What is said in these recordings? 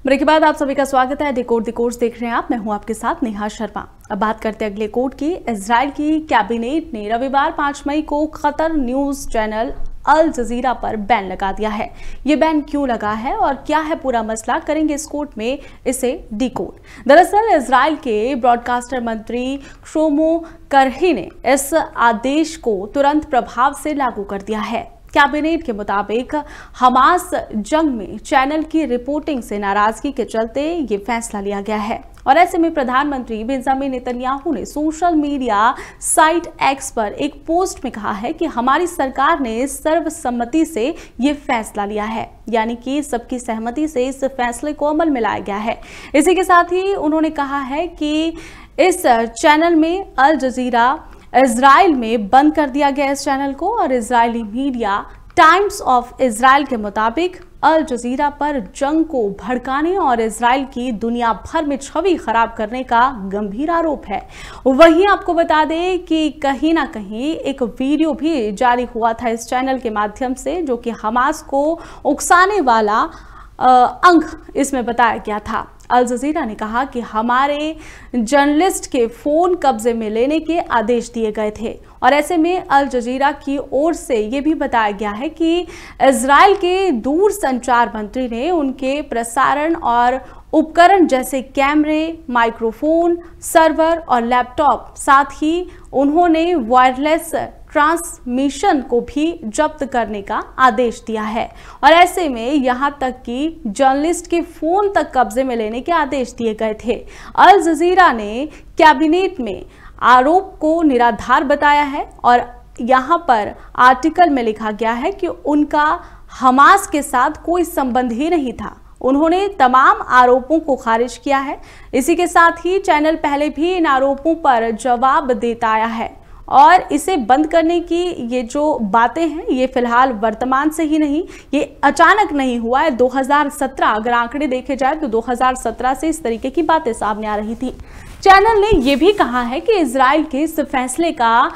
Break के बाद आप सभी का स्वागत है। द कोर्स देख रहे हैं आप, मैं हूं आपके साथ नेहा शर्मा। अब बात करते हैं अगले कोर्ट की। इजराइल की कैबिनेट ने रविवार 5 मई को कतर न्यूज चैनल अल जजीरा पर बैन लगा दिया है। ये बैन क्यों लगा है और क्या है पूरा मसला, करेंगे इस कोर्ट में इसे डिकोड। दरअसल इजराइल के ब्रॉडकास्टर मंत्री श्लोमो करही ने इस आदेश को तुरंत प्रभाव से लागू कर दिया है। कैबिनेट के मुताबिक हमास जंग में चैनल की रिपोर्टिंग से नाराजगी के चलते ये फैसला लिया गया है और ऐसे में प्रधानमंत्री बेंजामिन नेतन्याहू ने सोशल मीडिया साइट एक्स पर एक पोस्ट में कहा है कि हमारी सरकार ने सर्वसम्मति से ये फैसला लिया है, यानी कि सबकी सहमति से इस फैसले को अमल में लाया गया है। इसी के साथ ही उन्होंने कहा है कि इस चैनल में अल जजीरा इजराइल में बंद कर दिया गया इस चैनल को और Israeli media times of Israel के मुताबिक अल जजीरा पर जंग को भड़काने और इजराइल की दुनिया भर में छवि खराब करने का गंभीर आरोप है। वहीं आपको बता दें कि कहीं ना कहीं एक वीडियो भी जारी हुआ था इस चैनल के माध्यम से, जो कि हमास को उकसाने वाला अंग इसमें बताया गया था। अल जजीरा ने कहा कि हमारे जर्नलिस्ट के फोन कब्जे में लेने के आदेश दिए गए थे और ऐसे में अल जजीरा की ओर से ये भी बताया गया है कि इजराइल के दूर संचार मंत्री ने उनके प्रसारण और उपकरण जैसे कैमरे, माइक्रोफोन, सर्वर और लैपटॉप, साथ ही उन्होंने वायरलेस ट्रांसमिशन को भी जब्त करने का आदेश दिया है और ऐसे में यहां तक कि जर्नलिस्ट के फोन तक कब्जे में लेने के आदेश दिए गए थे। अल जजीरा ने कैबिनेट में आरोप को निराधार बताया है और यहां पर आर्टिकल में लिखा गया है कि उनका हमास के साथ कोई संबंध ही नहीं था। उन्होंने तमाम आरोपों को खारिज किया है। इसी के साथ ही चैनल पहले भी इन आरोपों पर जवाब देता आया है और इसे बंद करने की ये जो बातें हैं ये फिलहाल वर्तमान से ही नहीं, ये अचानक नहीं हुआ है। 2017 अगर आंकड़े देखे जाए तो 2017 से इस तरीके की बातें सामने आ रही थी। चैनल ने ये भी कहा है कि इजराइल के इस फैसले का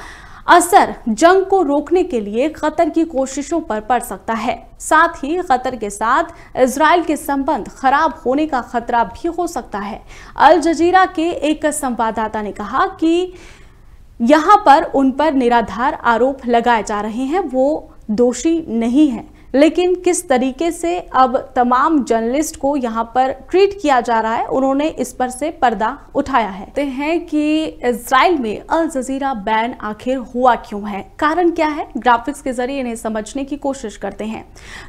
असर जंग को रोकने के लिए कतर की कोशिशों पर पड़ सकता है। साथ ही कतर के साथ इजराइल के संबंध खराब होने का खतरा भी हो सकता है। अल जजीरा के एक संवाददाता ने कहा कि यहां पर उन पर निराधार आरोप लगाए जा रहे हैं, वो दोषी नहीं है, लेकिन किस तरीके से अब तमाम जर्नलिस्ट को यहां पर ट्रीट किया जा रहा है, उन्होंने इस पर से पर्दा उठाया है। कहते हैं कि इजराइल में अल जजीरा बैन आखिर हुआ क्यों है, कारण क्या है, ग्राफिक्स के जरिए इन्हें समझने की कोशिश करते हैं।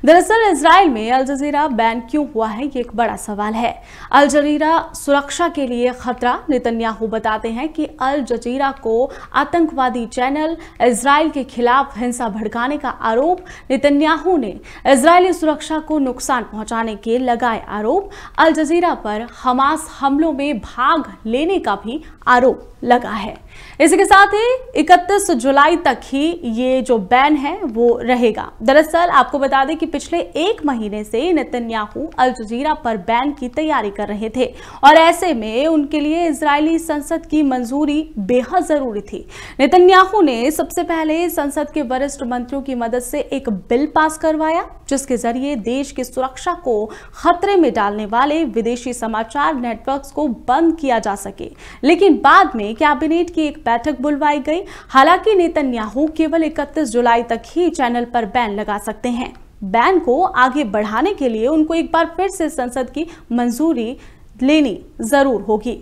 दरअसल इजराइल में अल जजीरा बैन क्यों हुआ है, ये एक बड़ा सवाल है। अल जजीरा सुरक्षा के लिए खतरा, नेतन्याहू बताते हैं कि अल जजीरा को आतंकवादी चैनल, इजराइल के खिलाफ हिंसा भड़काने का आरोप, नेतन्याहू ने इजरायली सुरक्षा को नुकसान पहुंचाने के लगाए आरोप, अल जजीरा पर हमास हमलों में भाग लेने का भी आरोप लगा है। इसी के साथ ही 31 जुलाई तक ही ये जो बैन है वो रहेगा। दरअसल आपको बता दें कि पिछले 1 महीने से नेतन्याहू अल जजीरा पर बैन की तैयारी कर रहे थे और ऐसे में उनके लिए इजरायली संसद की मंजूरी बेहद जरूरी थी। नेतन्याहू ने सबसे पहले संसद के वरिष्ठ मंत्रियों की मदद से एक बिल पास करवाया, जिसके जरिए देश की सुरक्षा को खतरे में डालने वाले विदेशी समाचार नेटवर्क्स को बंद किया जा सके। लेकिन बाद में कैबिनेट की एक बैठक बुलवाई गई। हालांकि नेतन्याहू केवल 31 जुलाई तक ही चैनल पर बैन लगा सकते हैं। बैन को आगे बढ़ाने के लिए उनको एक बार फिर से संसद की मंजूरी लेनी जरूर होगी।